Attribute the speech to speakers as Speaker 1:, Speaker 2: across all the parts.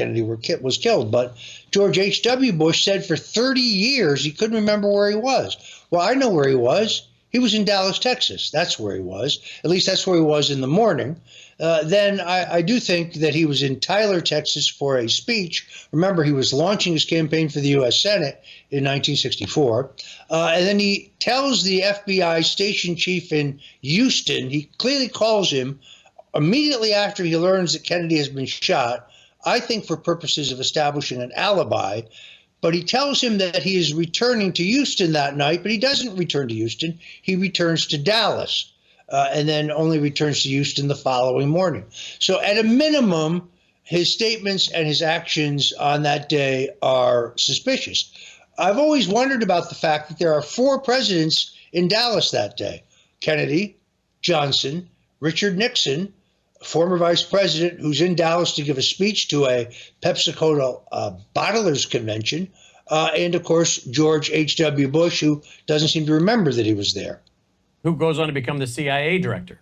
Speaker 1: Kennedy was killed. But George H.W. Bush said for 30 years he couldn't remember where he was. Well, I know where he was. He was in Dallas, Texas. That's where he was. At least that's where he was in the morning. Then I do think that he was in Tyler, Texas for a speech. Remember, he was launching his campaign for the U.S. Senate in 1964. And then he tells the FBI station chief in Houston, he clearly calls him immediately after he learns that Kennedy has been shot, I think for purposes of establishing an alibi. But he tells him that he is returning to Houston that night, but he doesn't return to Houston. He returns to Dallas and then only returns to Houston the following morning. So at a minimum, his statements and his actions on that day are suspicious. I've always wondered about the fact that there are 4 presidents in Dallas that day: Kennedy, Johnson, Richard Nixon, former vice president who's in Dallas to give a speech to a Pepsi-Cola bottlers convention, and of course, George H.W. Bush, who doesn't seem to remember that he was there.
Speaker 2: Who goes on to become the CIA director.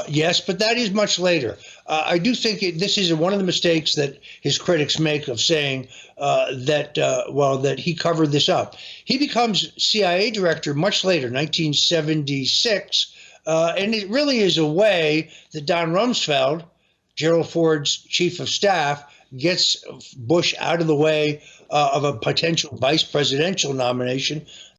Speaker 1: Yes, but that is much later. I do think this is one of the mistakes that his critics make of saying that he covered this up. He becomes CIA director much later, 1976, and it really is a way that Don Rumsfeld, Gerald Ford's chief of staff, gets Bush out of the way of a potential vice presidential nomination